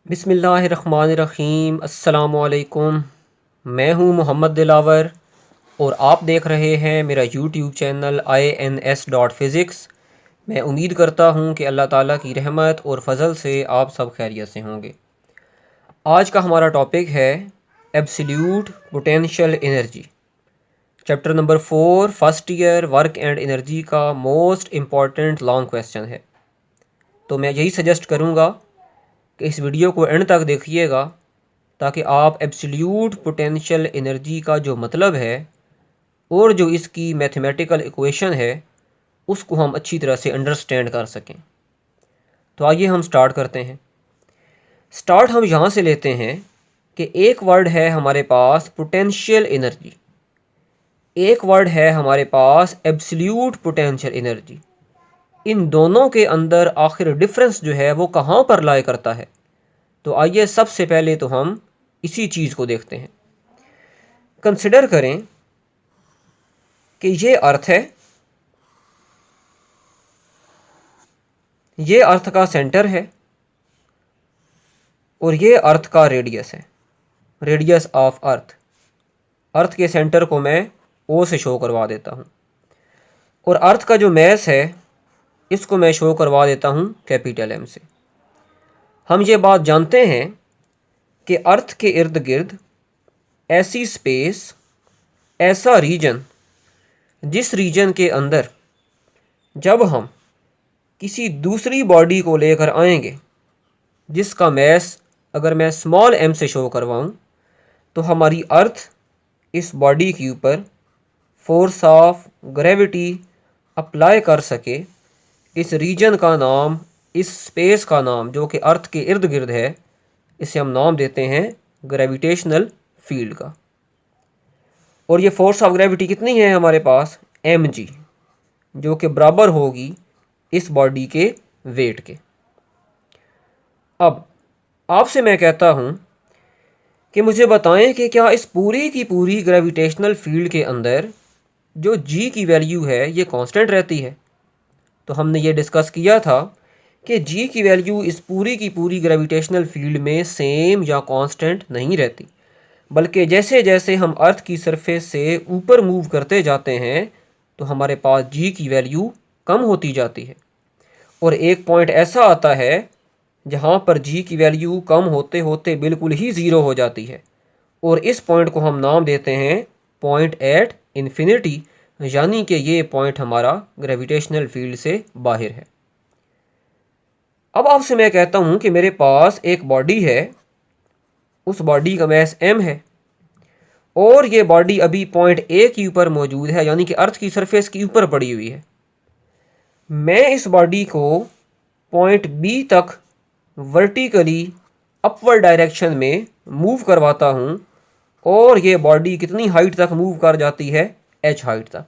बिस्मिल्लाहिर्रहमानिर्रहीम अस्सलामुअलैकुम। मैं हूं मोहम्मद दिलावर और आप देख रहे हैं मेरा यूट्यूब चैनल INS.Physics। मैं उम्मीद करता हूं कि अल्लाह ताला की रहमत और फजल से आप सब खैरियत से होंगे। आज का हमारा टॉपिक है absolute potential energy, chapter number 4 first year work and energy का मोस्ट इम्पॉर्टेंट लॉन्ग क्वेश्चन है। तो मैं यही सजेस्ट करूँगा कि इस वीडियो को एंड तक देखिएगा ताकि आप एब्सोल्यूट पोटेंशियल एनर्जी का जो मतलब है और जो इसकी मैथमेटिकल इक्वेशन है उसको हम अच्छी तरह से अंडरस्टैंड कर सकें। तो आइए हम स्टार्ट करते हैं। स्टार्ट हम यहाँ से लेते हैं कि एक वर्ड है हमारे पास पोटेंशियल एनर्जी, एक वर्ड है हमारे पास एब्सोल्यूट पोटेंशियल एनर्जी। इन दोनों के अंदर आखिर डिफरेंस जो है वो कहाँ पर लाई करता है। तो आइए सबसे पहले तो हम इसी चीज़ को देखते हैं। कंसिडर करें कि ये अर्थ है, ये अर्थ का सेंटर है और ये अर्थ का रेडियस है, रेडियस ऑफ अर्थ। अर्थ के सेंटर को मैं ओ से शो करवा देता हूँ और अर्थ का जो मैस है इसको मैं शो करवा देता हूँ कैपिटल एम से। हम ये बात जानते हैं कि अर्थ के इर्द गिर्द ऐसी स्पेस, ऐसा रीजन, जिस रीजन के अंदर जब हम किसी दूसरी बॉडी को लेकर आएंगे जिसका मैस अगर मैं स्मॉल एम से शो करवाऊं तो हमारी अर्थ इस बॉडी के ऊपर फोर्स ऑफ ग्रेविटी अप्लाई कर सके, इस रीजन का नाम, इस स्पेस का नाम जो कि अर्थ के इर्द गिर्द है, इसे हम नाम देते हैं ग्रेविटेशनल फील्ड का। और ये फोर्स ऑफ ग्रेविटी कितनी है हमारे पास, mg, जो कि बराबर होगी इस बॉडी के वेट के। अब आपसे मैं कहता हूं कि मुझे बताएं कि क्या इस पूरी की पूरी ग्रेविटेशनल फील्ड के अंदर जो g की वैल्यू है ये कांस्टेंट रहती है। तो हमने ये डिस्कस किया था कि g की वैल्यू इस पूरी की पूरी ग्रेविटेशनल फील्ड में सेम या कांस्टेंट नहीं रहती, बल्कि जैसे जैसे हम अर्थ की सरफेस से ऊपर मूव करते जाते हैं तो हमारे पास g की वैल्यू कम होती जाती है और एक पॉइंट ऐसा आता है जहाँ पर g की वैल्यू कम होते होते बिल्कुल ही ज़ीरो हो जाती है और इस पॉइंट को हम नाम देते हैं पॉइंट एट इन्फिनिटी, यानी कि ये पॉइंट हमारा ग्रेविटेशनल फील्ड से बाहर है। अब आपसे मैं कहता हूँ कि मेरे पास एक बॉडी है, उस बॉडी का मैस m है और ये बॉडी अभी पॉइंट ए के ऊपर मौजूद है, यानी कि अर्थ की सरफेस के ऊपर पड़ी हुई है। मैं इस बॉडी को पॉइंट बी तक वर्टिकली अपवर्ड डायरेक्शन में मूव करवाता हूँ और ये बॉडी कितनी हाइट तक मूव कर जाती है, h हाइट तक।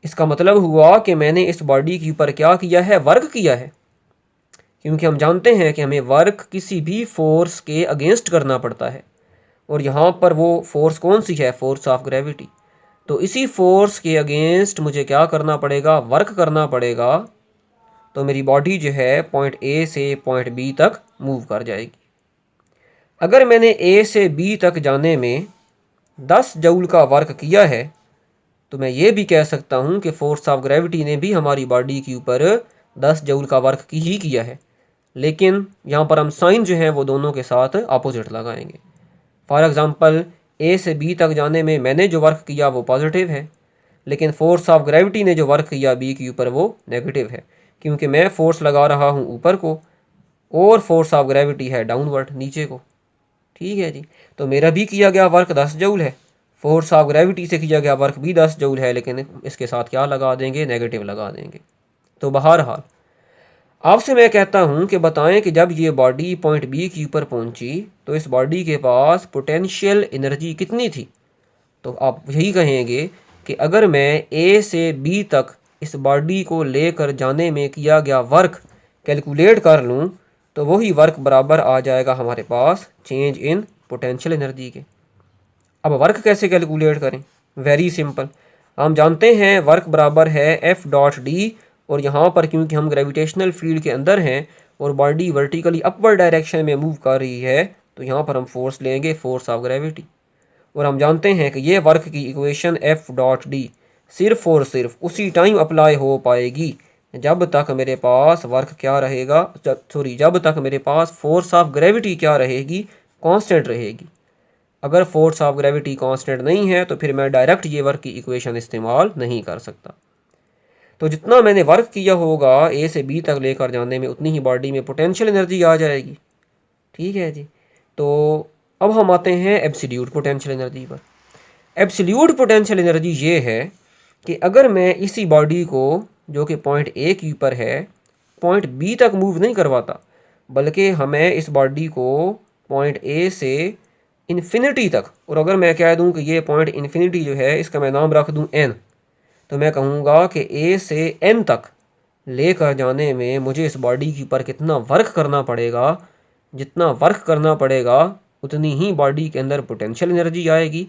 इसका मतलब हुआ कि मैंने इस बॉडी के ऊपर क्या किया है, वर्क किया है, क्योंकि हम जानते हैं कि हमें वर्क किसी भी फोर्स के अगेंस्ट करना पड़ता है और यहाँ पर वो फोर्स कौन सी है, फोर्स ऑफ ग्रेविटी। तो इसी फोर्स के अगेंस्ट मुझे क्या करना पड़ेगा, वर्क करना पड़ेगा। तो मेरी बॉडी जो है पॉइंट ए से पॉइंट बी तक मूव कर जाएगी। अगर मैंने ए से बी तक जाने में 10 जूल का वर्क किया है तो मैं ये भी कह सकता हूँ कि फोर्स ऑफ ग्रेविटी ने भी हमारी बॉडी के ऊपर 10 जूल का वर्क ही किया है, लेकिन यहाँ पर हम साइन जो है वो दोनों के साथ अपोजिट लगाएंगे। फॉर एग्ज़ाम्पल ए से बी तक जाने में मैंने जो वर्क किया वो पॉजिटिव है, लेकिन फोर्स ऑफ ग्रेविटी ने जो वर्क किया बी के ऊपर वो नेगेटिव है, क्योंकि मैं फोर्स लगा रहा हूँ ऊपर को और फोर्स ऑफ ग्रेविटी है डाउनवर्ड, नीचे को। ठीक है जी, तो मेरा भी किया गया वर्क 10 जूल है, फोर्स ऑफ ग्रेविटी से किया गया वर्क भी 10 जूल है, लेकिन इसके साथ क्या लगा देंगे, नेगेटिव लगा देंगे। तो बहरहाल आपसे मैं कहता हूं कि बताएं कि जब ये बॉडी पॉइंट बी के ऊपर पहुंची तो इस बॉडी के पास पोटेंशियल एनर्जी कितनी थी। तो आप यही कहेंगे कि अगर मैं ए से बी तक इस बॉडी को लेकर जाने में किया गया वर्क कैलकुलेट कर लूं तो वही वर्क बराबर आ जाएगा हमारे पास चेंज इन पोटेंशियल एनर्जी के। अब वर्क कैसे कैलकुलेट करें, वेरी सिंपल। हम जानते हैं वर्क बराबर है F डॉट डी और यहाँ पर क्योंकि हम ग्रेविटेशनल फील्ड के अंदर हैं और बॉडी वर्टिकली अपवर्ड डायरेक्शन में मूव कर रही है, तो यहाँ पर हम फोर्स लेंगे, फोर्स ऑफ ग्रेविटी। और हम जानते हैं कि ये वर्क की इक्वेशन एफ डॉट डी सिर्फ और सिर्फ उसी टाइम अप्लाई हो पाएगी जब तक मेरे पास वर्क क्या रहेगा, जब तक मेरे पास फोर्स ऑफ ग्रेविटी क्या रहेगी, कांस्टेंट रहेगी। अगर फोर्स ऑफ ग्रेविटी कांस्टेंट नहीं है तो फिर मैं डायरेक्ट ये वर्क की इक्वेशन इस्तेमाल नहीं कर सकता। तो जितना मैंने वर्क किया होगा ए से बी तक लेकर जाने में, उतनी ही बॉडी में पोटेंशियल एनर्जी आ जाएगी। ठीक है जी। तो अब हम आते हैं एब्सोल्यूट पोटेंशियल एनर्जी पर। एब्सोल्यूट पोटेंशियल एनर्जी ये है कि अगर मैं इसी बॉडी को, जो कि पॉइंट ए के ऊपर है, पॉइंट बी तक मूव नहीं करवाता, बल्कि हमें इस बॉडी को पॉइंट ए से इन्फिनिटी तक, और अगर मैं कह दूं कि ये पॉइंट इन्फिनिटी जो है इसका मैं नाम रख दूं एन, तो मैं कहूँगा कि ए से एन तक लेकर जाने में मुझे इस बॉडी के ऊपर कितना वर्क करना पड़ेगा। जितना वर्क करना पड़ेगा उतनी ही बॉडी के अंदर पोटेंशियल एनर्जी आएगी।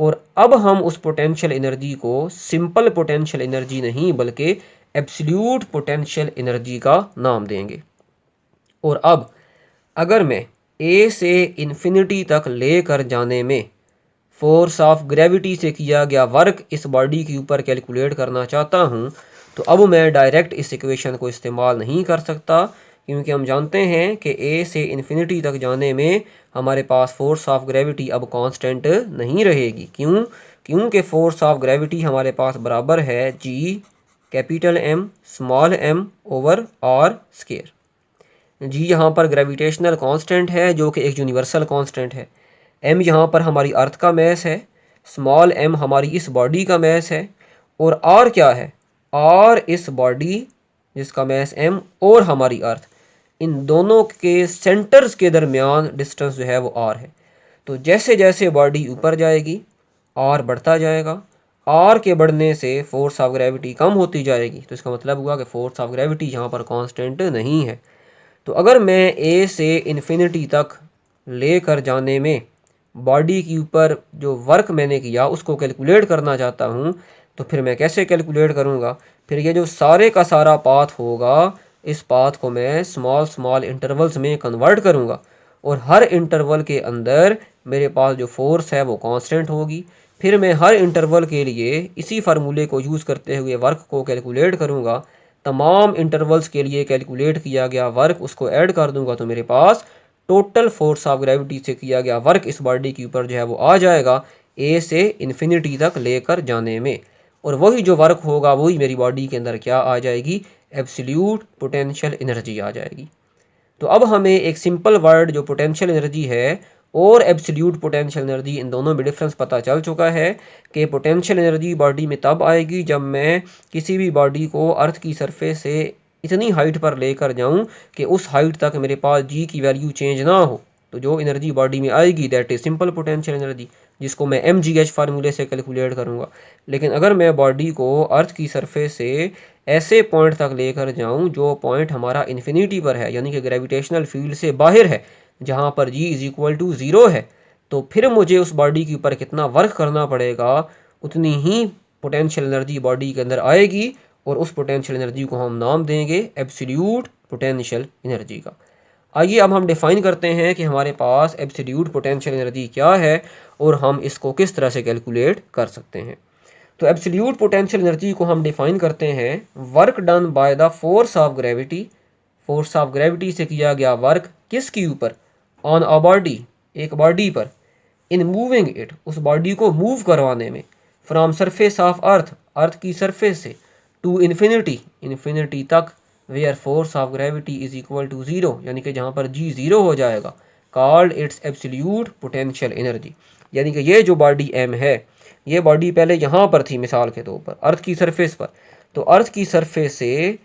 और अब हम उस पोटेंशियल एनर्जी को सिंपल पोटेंशियल एनर्जी नहीं बल्कि एब्सोल्यूट पोटेंशियल एनर्जी का नाम देंगे। और अब अगर मैं ए से इन्फिनिटी तक लेकर जाने में फोर्स ऑफ ग्रेविटी से किया गया वर्क इस बॉडी के ऊपर कैलकुलेट करना चाहता हूँ, तो अब मैं डायरेक्ट इस इक्वेशन को इस्तेमाल नहीं कर सकता, क्योंकि हम जानते हैं कि ए से इन्फिनिटी तक जाने में हमारे पास फोर्स ऑफ ग्रेविटी अब कांस्टेंट नहीं रहेगी। क्योंकि फोर्स ऑफ ग्रेविटी हमारे पास बराबर है G capital M small M over R square. G यहाँ पर ग्रेविटेशनल कांस्टेंट है जो कि एक यूनिवर्सल कांस्टेंट है। एम यहाँ पर हमारी अर्थ का मैस है, स्मॉल एम हमारी इस बॉडी का मैस है, और आर क्या है, आर इस बॉडी जिसका मैस एम और हमारी अर्थ, इन दोनों के सेंटर्स के दरमियान डिस्टेंस जो है वो आर है। तो जैसे जैसे बॉडी ऊपर जाएगी आर बढ़ता जाएगा, आर के बढ़ने से फोर्स ऑफ ग्रेविटी कम होती जाएगी। तो इसका मतलब हुआ कि फोर्स ऑफ ग्रेविटी यहाँ पर कांस्टेंट नहीं है। तो अगर मैं ए से इन्फिनिटी तक लेकर जाने में बॉडी के ऊपर जो वर्क मैंने किया उसको कैलकुलेट करना चाहता हूँ, तो फिर मैं कैसे कैलकुलेट करूँगा? फिर ये जो सारे का सारा पाथ होगा, इस पाथ को मैं स्मॉल स्मॉल इंटरवल्स में कन्वर्ट करूँगा, और हर इंटरवल के अंदर मेरे पास जो फोर्स है वो कांस्टेंट होगी। फिर मैं हर इंटरवल के लिए इसी फार्मूले को यूज़ करते हुए वर्क को कैलकुलेट करूँगा। तमाम इंटरवल्स के लिए कैलकुलेट किया गया वर्क उसको ऐड कर दूंगा, तो मेरे पास टोटल फोर्स ऑफ ग्रेविटी से किया गया वर्क इस बॉडी के ऊपर जो है वो आ जाएगा ए से इन्फिनिटी तक लेकर जाने में। और वही जो वर्क होगा वही मेरी बॉडी के अंदर क्या आ जाएगी, एब्सोल्यूट पोटेंशियल एनर्जी आ जाएगी। तो अब हमें एक सिंपल वर्ड जो पोटेंशियल एनर्जी है और एब्सोल्यूट पोटेंशियल एनर्जी, इन दोनों में डिफरेंस पता चल चुका है कि पोटेंशियल एनर्जी बॉडी में तब आएगी जब मैं किसी भी बॉडी को अर्थ की सरफेस से इतनी हाइट पर लेकर जाऊं कि उस हाइट तक मेरे पास जी की वैल्यू चेंज ना हो। तो जो एनर्जी बॉडी में आएगी that is simple potential energy, जिसको मैं mgh फार्मूले से कैलकुलेट करूँगा। लेकिन अगर मैं बॉडी को अर्थ की सरफेस से ऐसे पॉइंट तक लेकर जाऊं जो पॉइंट हमारा इन्फिनिटी पर है, यानी कि ग्रेविटेशनल फील्ड से बाहर है, जहां पर g इज इक्वल टू 0 है, तो फिर मुझे उस बॉडी के ऊपर कितना वर्क करना पड़ेगा, उतनी ही पोटेंशियल एनर्जी बॉडी के अंदर आएगी, और उस पोटेंशियल एनर्जी को हम नाम देंगे एब्सोल्यूट पोटेंशियल एनर्जी का। आइए अब हम डिफाइन करते हैं कि हमारे पास एब्सोल्यूट पोटेंशियल एनर्जी क्या है और हम इसको किस तरह से कैलकुलेट कर सकते हैं। तो एब्सोल्यूट पोटेंशियल एनर्जी को हम डिफाइन करते हैं work done by the force of gravity. Force of gravity से किया गया वर्क किसके ऊपर, ऑन अ बॉडी, एक बॉडी पर, इन मूविंग इट, उस बॉडी को मूव करवाने में, from surface of earth, earth की सरफेस से, टू इन्फिनिटी, इन्फिनिटी तक, where force of gravity is equal to 0, यानी कि जहाँ पर जी 0 हो जाएगा, called its absolute potential energy. यानी कि ये जो बॉडी एम है, ये बॉडी पहले यहाँ पर थी मिसाल के तौर पर अर्थ की सरफेस पर, तो अर्थ की सरफेस से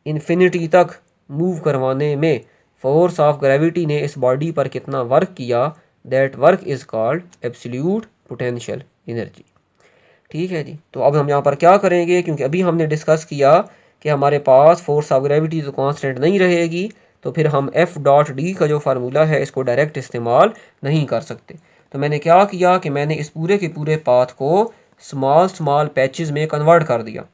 इन्फिनिटी तक मूव करवाने में फोर्स ऑफ ग्रेविटी ने इस बॉडी पर कितना वर्क किया, that work is called absolute potential energy. ठीक है जी। तो अब हम यहाँ पर क्या करेंगे, क्योंकि अभी हमने डिस्कस किया कि हमारे पास फोर्स ऑफ ग्रेविटी तो कांस्टेंट नहीं रहेगी, तो फिर हम एफ डॉट डी का जो फार्मूला है इसको डायरेक्ट इस्तेमाल नहीं कर सकते। तो मैंने क्या किया कि मैंने इस पूरे के पूरे पाथ को स्मॉल स्मॉल पैचेस में कन्वर्ट कर दिया।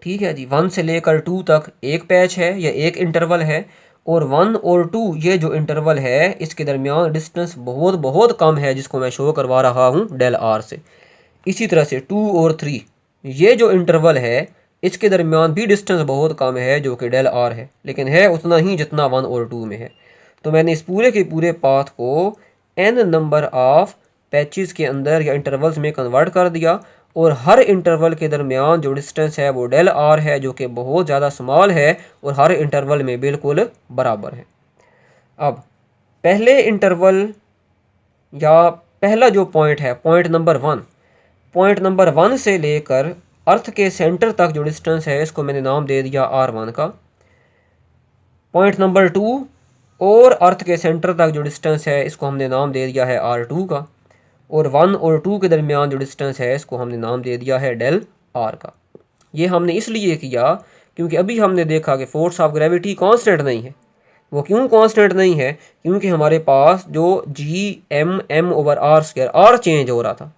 ठीक है जी। 1 से लेकर 2 तक एक पैच है या एक इंटरवल है, और 1 और 2 ये जो इंटरवल है इसके दरमियान डिस्टेंस बहुत बहुत कम है, जिसको मैं शो करवा रहा हूँ डेल आर से। इसी तरह से 2 और 3 ये जो इंटरवल है इसके दरमियान भी डिस्टेंस बहुत कम है, जो कि डेल आर है, लेकिन है उतना ही जितना 1 और 2 में है। तो मैंने इस पूरे के पूरे पाथ को n नंबर ऑफ पैचेस के अंदर या इंटरवल्स में कन्वर्ट कर दिया, और हर इंटरवल के दरमियान जो डिस्टेंस है वो डेल आर है, जो कि बहुत ज़्यादा स्मॉल है और हर इंटरवल में बिल्कुल बराबर है। अब पहले इंटरवल या पहला जो पॉइंट है, पॉइंट नंबर 1 से लेकर अर्थ के सेंटर तक जो डिस्टेंस है इसको मैंने नाम दे दिया r1 का। पॉइंट नंबर 2 और अर्थ के सेंटर तक जो डिस्टेंस है इसको हमने नाम दे दिया है r2 का, और 1 और 2 के दरमियान जो डिस्टेंस है इसको हमने नाम दे दिया है डेल आर का। ये हमने इसलिए किया क्योंकि अभी हमने देखा कि फोर्स ऑफ ग्रेविटी कांस्टेंट नहीं है। वो क्यों कांस्टेंट नहीं है? क्योंकि हमारे पास जो g(m) over R square R change हो रहा था।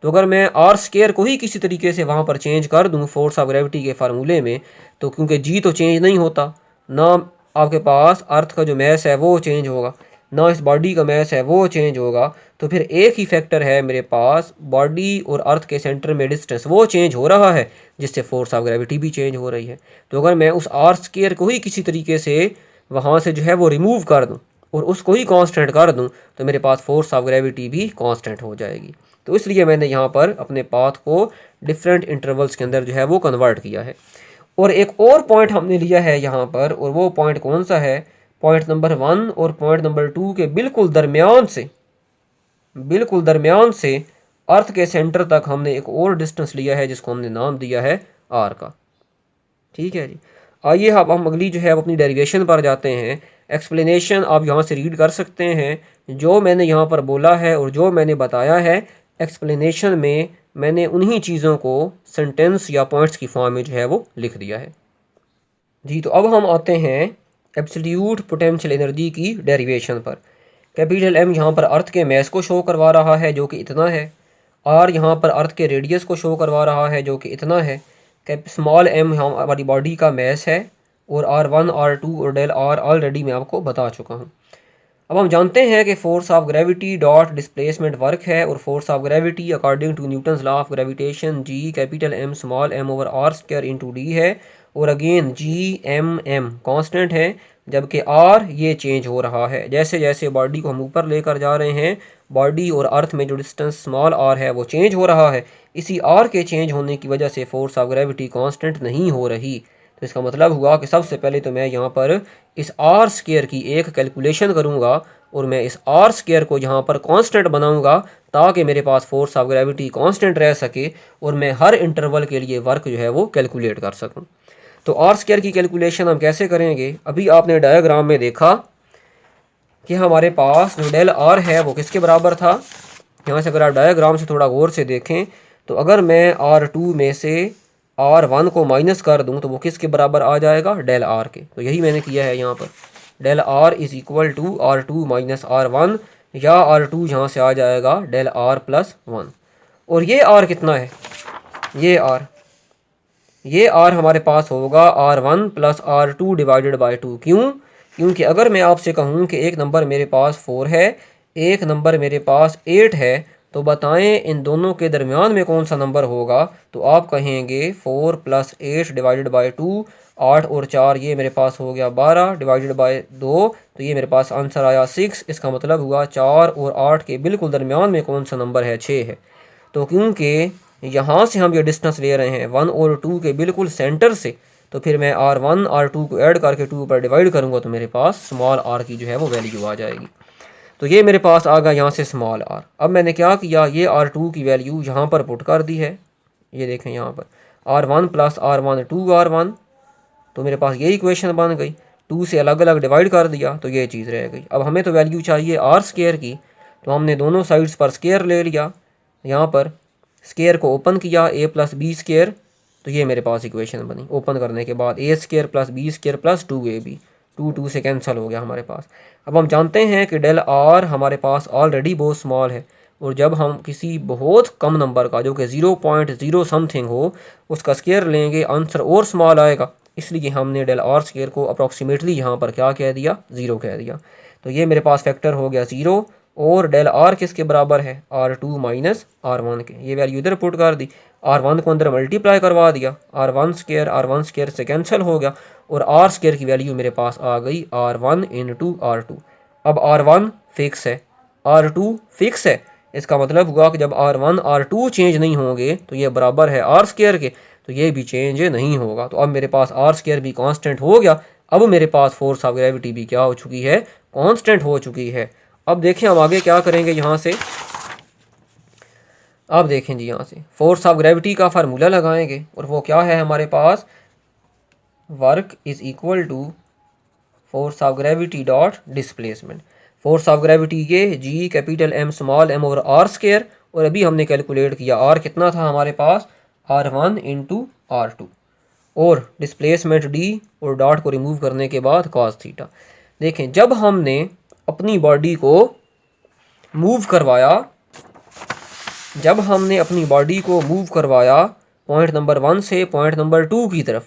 तो अगर मैं आर स्क्वायर को ही किसी तरीके से वहाँ पर चेंज कर दूँ फोर्स ऑफ ग्रेविटी के फार्मूले में, तो क्योंकि जी तो चेंज नहीं होता, ना आपके पास अर्थ का जो मैस है वो चेंज होगा, ना इस बॉडी का मैस है वो चेंज होगा, तो फिर एक ही फैक्टर है मेरे पास, बॉडी और अर्थ के सेंटर में डिस्टेंस वो चेंज हो रहा है, जिससे फोर्स ऑफ ग्रेविटी भी चेंज हो रही है। तो अगर मैं उस आर स्क्वायर को ही किसी तरीके से वहाँ से जो है वो रिमूव कर दूँ और उसको ही कांस्टेंट कर दूँ, तो मेरे पास फोर्स ऑफ ग्रेविटी भी कांस्टेंट हो जाएगी। तो इसलिए मैंने यहाँ पर अपने पाथ को डिफरेंट इंटरवल्स के अंदर जो है वो कन्वर्ट किया है। और एक और पॉइंट हमने लिया है यहाँ पर, और वो पॉइंट कौन सा है? पॉइंट नंबर 1 और पॉइंट नंबर 2 के बिल्कुल दरमियान से अर्थ के सेंटर तक हमने एक और डिस्टेंस लिया है, जिसको हमने नाम दिया है आर का। ठीक है जी। आइए अब हम अगली जो है अपनी डेरिवेशन पर जाते हैं। एक्सप्लेनेशन आप यहाँ से रीड कर सकते हैं। जो मैंने यहाँ पर बोला है और जो मैंने बताया है एक्सप्लेनेशन में, मैंने उन्हीं चीज़ों को सेंटेंस या पॉइंट्स की फॉर्म में जो है वो लिख दिया है जी। तो अब हम आते हैं एब्सोल्यूट पोटेंशियल एनर्जी की डेरिवेशन पर। कैपिटल एम यहाँ पर अर्थ के मैस को शो करवा रहा है, जो कि इतना है। आर यहाँ पर अर्थ के रेडियस को शो करवा रहा है, जो कि इतना है। स्मॉल एम यहाँ हमारी बॉडी का मैस है, और R1 R2 और डेल आर ऑलरेडी मैं आपको बता चुका हूँ। अब हम जानते हैं कि force of gravity dot displacement work है, और force of gravity according to Newton's law of gravitation G capital M small M over R square into D है, और अगेन g(m)m कांस्टेंट है, जबकि r ये चेंज हो रहा है। जैसे जैसे बॉडी को हम ऊपर लेकर जा रहे हैं, बॉडी और अर्थ में जो डिस्टेंस स्मॉल r है वो चेंज हो रहा है। इसी r के चेंज होने की वजह से फोर्स ऑफ ग्रेविटी कांस्टेंट नहीं हो रही। तो इसका मतलब हुआ कि सबसे पहले तो मैं यहाँ पर इस आर स्क्वायर की एक कैलकुलेशन करूँगा, और मैं इस आर स्क्वायर को यहाँ पर कांस्टेंट बनाऊँगा, ताकि मेरे पास फोर्स ऑफ ग्रेविटी कांस्टेंट रह सके और मैं हर इंटरवल के लिए वर्क जो है वो कैलकुलेट कर सकूँ। तो आर स्क्वायर की कैलकुलेशन हम कैसे करेंगे? अभी आपने डायग्राम में देखा कि हमारे पास जो डेल आर है वो किसके बराबर था। यहाँ से अगर आप डायग्राम से थोड़ा गौर से देखें, तो अगर मैं R2 में से R1 को माइनस कर दूं तो वो किसके बराबर आ जाएगा? डेल आर के। तो यही मैंने किया है यहाँ पर, del R is equal to R2 minus R1, या R2 यहाँ से आ जाएगा डेल आर प्लस 1। और ये R कितना है? ये R हमारे पास होगा R1 plus R2 divided by 2। क्यों? क्योंकि अगर मैं आपसे कहूँ कि एक नंबर मेरे पास 4 है, एक नंबर मेरे पास 8 है, तो बताएं इन दोनों के दरमियान में कौन सा नंबर होगा? तो आप कहेंगे 4 प्लस 8 डिवाइडेड बाई 2, 8 और 4 ये मेरे पास हो गया 12 डिवाइडेड बाई 2, तो ये मेरे पास आंसर आया 6। इसका मतलब हुआ 4 और 8 के बिल्कुल दरमियान में कौन सा नंबर है? 6 है। तो क्योंकि यहाँ से हम ये डिस्टेंस ले रहे हैं 1 और 2 के बिल्कुल सेंटर से, तो फिर मैं R1 R2 को ऐड करके 2 पर डिवाइड करूँगा, तो मेरे पास स्मॉल r की जो है वो वैल्यू आ जाएगी। तो ये मेरे पास आ गया यहाँ से स्मॉल r। अब मैंने क्या किया, ये R2 की वैल्यू यहाँ पर पुट कर दी है। ये देखें यहाँ पर R1 प्लस R1 2R1, तो मेरे पास ये इक्वेशन बन गई। 2 से अलग अलग डिवाइड कर दिया तो ये चीज़ रह गई। अब हमें तो वैल्यू चाहिए आर स्क्वायर की, तो हमने दोनों साइड्स पर स्क्वायर ले लिया। यहाँ पर स्क्वायर को ओपन किया, a प्लस बी स्क्वायर, तो ये मेरे पास इक्वेशन बनी। ओपन करने के बाद a square plus B square plus 2ab, 2 से कैंसिल हो गया हमारे पास। अब हम जानते हैं कि डेल आर हमारे पास ऑलरेडी बहुत स्मॉल है, और जब हम किसी बहुत कम नंबर का जो कि 0.0 समथिंग हो उसका स्क्वायर लेंगे, आंसर और स्मॉल आएगा। इसलिए हमने डेल आर स्क्वायर को अप्रॉक्सीमेटली यहाँ पर क्या कह दिया, 0 कह दिया। तो ये मेरे पास फैक्टर हो गया 0 और डेल आर किसके बराबर है, R2 माइनस R1 के। ये वैल्यू इधर पुट कर दी, R1 को अंदर मल्टीप्लाई करवा दिया, R1 स्क्वायर से कैंसिल हो गया और R स्क्वायर की वैल्यू मेरे पास आ गई R1 इंटू R2। अब R1 फिक्स है, R2 फिक्स है, इसका मतलब हुआ कि जब R1 R2 चेंज नहीं होंगे तो ये बराबर है R स्क्वायर के, तो ये भी चेंज नहीं होगा। तो अब मेरे पास R स्क्वायर भी कांस्टेंट हो गया। अब मेरे पास फोर्स ऑफ ग्रेविटी भी क्या हो चुकी है, कांस्टेंट हो चुकी है। अब देखें हम आगे क्या करेंगे यहाँ से। अब देखें जी, यहाँ से फोर्स ऑफ ग्रेविटी का फार्मूला लगाएंगे और वो क्या है हमारे पास, work is equal to force of gravity dot displacement. Force of gravity ये G capital M small M over R square, और अभी हमने कैलकुलेट किया आर कितना था हमारे पास, R1 इंटू R2, और डिस्प्लेसमेंट डी और डॉट को रिमूव करने के बाद कॉस थीटा। देखें जब हमने अपनी बॉडी को मूव करवाया, जब हमने अपनी बॉडी को मूव करवाया पॉइंट नंबर 1 से पॉइंट नंबर 2 की तरफ,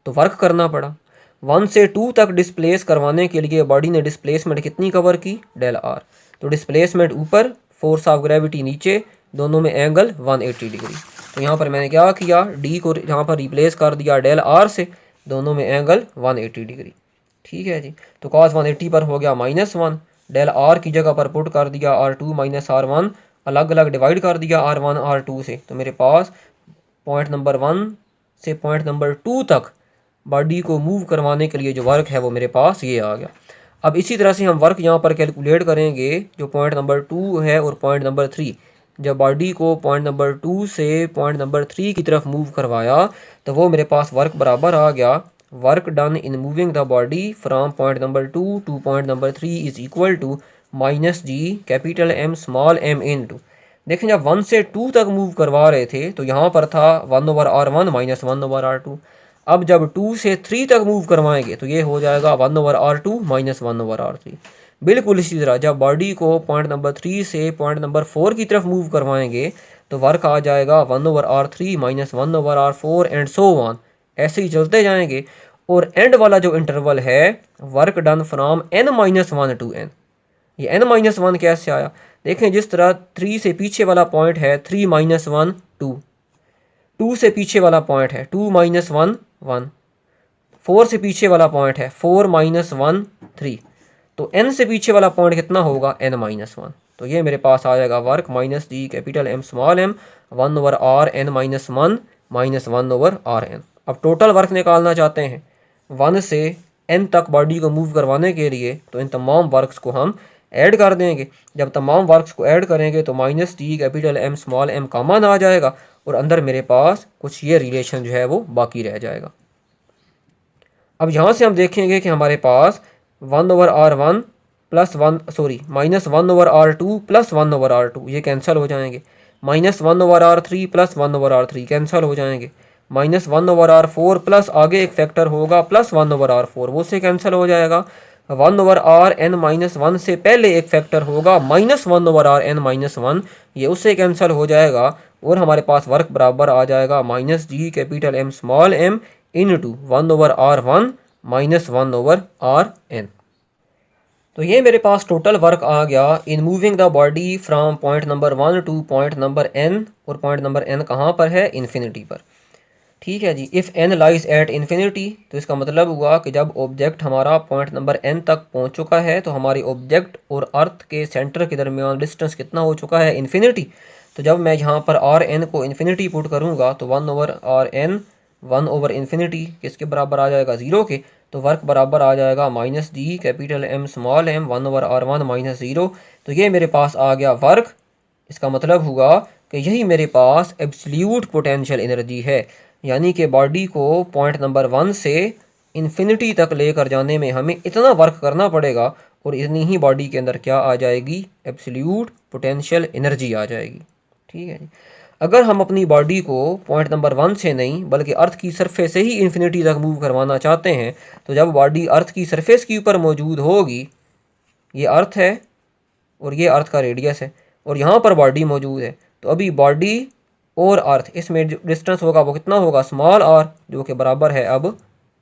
तो वर्क करना पड़ा। 1 से 2 तक डिस्प्लेस करवाने के लिए बॉडी ने डिस्प्लेसमेंट कितनी कवर की, डेल आर। तो डिस्प्लेसमेंट ऊपर, फोर्स ऑफ ग्रेविटी नीचे, दोनों में एंगल 180 डिग्री। तो यहाँ पर मैंने क्या किया, डी को यहाँ पर रिप्लेस कर दिया डेल आर से, दोनों में एंगल 180 डिग्री। ठीक है जी। तो कॉस 180 पर हो गया -1, डेल आर की जगह पर पुट कर दिया R2 माइनस R1, अलग अलग डिवाइड कर दिया R1 R2 से। तो मेरे पास पॉइंट नंबर 1 से पॉइंट नंबर 2 तक बॉडी को मूव करवाने के लिए जो वर्क है वो मेरे पास ये आ गया। अब इसी तरह से हम वर्क यहाँ पर कैलकुलेट करेंगे, जो पॉइंट नंबर 2 है और पॉइंट नंबर 3। जब बॉडी को पॉइंट नंबर 2 से पॉइंट नंबर 3 की तरफ मूव करवाया तो वो मेरे पास वर्क बराबर आ गया, work done in moving the body from point number 2 to point number 3 is equal to minus G capital M small M into. देखें जब 1 से 2 तक मूव करवा रहे थे तो यहाँ पर था 1/R1 माइनस 1/R2। अब जब 2 से 3 तक मूव करवाएंगे तो ये हो जाएगा 1/R2 माइनस 1/R3। बिल्कुल इसी तरह जब बॉडी को पॉइंट नंबर 3 से पॉइंट नंबर 4 की तरफ मूव करवाएंगे तो वर्क आ जाएगा 1/R3 minus 1/R4 and so on, ऐसे ही चलते जाएंगे। और एंड वाला जो इंटरवल है, work done from n-1 to n। ये n-1 कैसे आया, देखें जिस तरह 3 से पीछे वाला पॉइंट है 3 - 1 2, 2 से पीछे वाला पॉइंट है 2 - 1 1, 4 से पीछे वाला पॉइंट है 4 - 1 3, तो n से पीछे वाला पॉइंट कितना होगा, n-1। तो ये मेरे पास आ जाएगा work minus G capital M small M 1/r n-1 minus 1/r n। अब टोटल वर्क निकालना चाहते हैं 1 से n तक बॉडी को मूव करवाने के लिए, तो इन तमाम वर्क्स को हम ऐड कर देंगे। जब तमाम वर्क्स को ऐड करेंगे तो minus G capital M small M common आ जाएगा और अंदर मेरे पास कुछ ये रिलेशन जो है वो बाकी रह जाएगा। अब यहाँ से हम देखेंगे कि हमारे पास 1/R1 plus minus 1/R2 plus 1/R2 ये कैंसिल हो जाएंगे, minus 1/R3 plus 1/R3 cancel हो जाएंगे, माइनस 1/R4 प्लस आगे एक फैक्टर होगा प्लस 1/R4 वो से कैंसिल हो जाएगा, 1/Rn-1 से पहले एक फैक्टर होगा माइनस 1/Rn-1 ये उससे कैंसिल हो जाएगा और हमारे पास वर्क बराबर आ जाएगा minus G capital M small M into 1/R1 minus 1/Rn। तो ये मेरे पास टोटल वर्क आ गया in moving the body from point number 1 to point number n, और पॉइंट नंबर n कहाँ पर है, इन्फिनिटी पर। ठीक है जी। If n lies at infinity, तो इसका मतलब हुआ कि जब ऑब्जेक्ट हमारा पॉइंट नंबर n तक पहुंच चुका है तो हमारी ऑब्जेक्ट और अर्थ के सेंटर के दरमियान डिस्टेंस कितना हो चुका है, इन्फिनिटी। तो जब मैं यहाँ पर Rn को इन्फिनिटी पुट करूँगा तो 1/Rn 1/इन्फिनिटी किसके बराबर आ जाएगा, 0 के। तो वर्क बराबर आ जाएगा minus G capital M small M 1/R1 minus 0। तो ये मेरे पास आ गया वर्क। इसका मतलब हुआ कि यही मेरे पास एब्सोल्यूट पोटेंशियल एनर्जी है, यानी कि बॉडी को पॉइंट नंबर 1 से इन्फिनिटी तक लेकर जाने में हमें इतना वर्क करना पड़ेगा और इतनी ही बॉडी के अंदर क्या आ जाएगी, एब्सोल्यूट पोटेंशियल एनर्जी आ जाएगी। ठीक है जी। अगर हम अपनी बॉडी को पॉइंट नंबर 1 से नहीं बल्कि अर्थ की सरफेस से ही इन्फिनिटी तक मूव करवाना चाहते हैं, तो जब बॉडी अर्थ की सरफेस के ऊपर मौजूद होगी, ये अर्थ है और ये अर्थ का रेडियस है और यहाँ पर बॉडी मौजूद है, तो अभी बॉडी और अर्थ इसमें जो डिस्टेंस होगा वो कितना होगा, स्मॉल r, जो कि बराबर है अब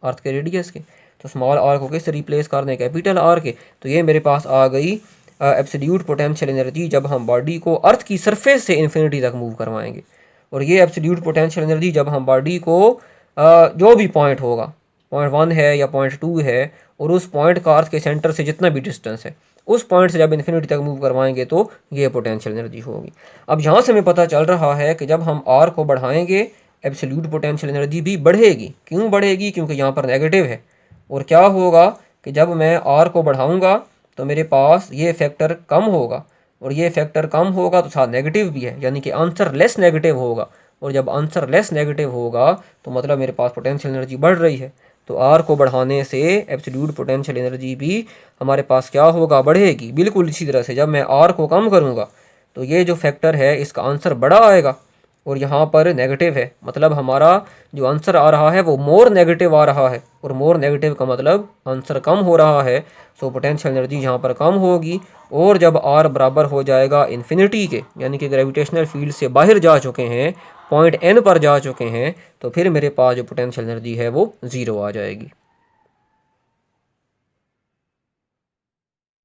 अर्थ के रेडियस के। तो स्मॉल आर को किससे रिप्लेस कर दें, कैपिटल आर के। तो ये मेरे पास आ गई एब्सोल्यूट पोटेंशियल एनर्जी जब हम बॉडी को अर्थ की सरफेस से इन्फिनिटी तक मूव करवाएंगे। और ये एब्सोल्यूट पोटेंशियल एनर्जी जब हम बॉडी को जो भी पॉइंट होगा, पॉइंट 1 है या पॉइंट 2 है, और उस पॉइंट का अर्थ के सेंटर से जितना भी डिस्टेंस है उस पॉइंट से जब इन्फिनिटी तक मूव करवाएंगे तो ये पोटेंशियल एनर्जी होगी। अब यहाँ से हमें पता चल रहा है कि जब हम आर को बढ़ाएंगे एब्सोल्यूट पोटेंशियल एनर्जी भी बढ़ेगी। क्यों बढ़ेगी, क्योंकि यहाँ पर नेगेटिव है। और क्या होगा कि जब मैं आर को बढ़ाऊंगा तो मेरे पास ये फैक्टर कम होगा, और ये फैक्टर कम होगा तो साथ नेगेटिव भी है, यानी कि आंसर लेस नेगेटिव होगा। और जब आंसर लेस नेगेटिव होगा तो मतलब मेरे पास पोटेंशियल एनर्जी बढ़ रही है। तो आर को बढ़ाने से एब्सोल्यूट पोटेंशियल एनर्जी भी हमारे पास क्या होगा, बढ़ेगी। बिल्कुल इसी तरह से जब मैं आर को कम करूँगा तो ये जो फैक्टर है इसका आंसर बड़ा आएगा, और यहाँ पर नेगेटिव है, मतलब हमारा जो आंसर आ रहा है वो मोर नेगेटिव आ रहा है। और मोर नेगेटिव का मतलब आंसर कम हो रहा है, सो पोटेंशियल एनर्जी यहाँ पर कम होगी। और जब आर बराबर हो जाएगा इन्फिनिटी के, यानी कि ग्रेविटेशनल फील्ड से बाहर जा चुके हैं, पॉइंट एन पर जा चुके हैं, तो फिर मेरे पास जो पोटेंशियल एनर्जी है वो ज़ीरो आ जाएगी।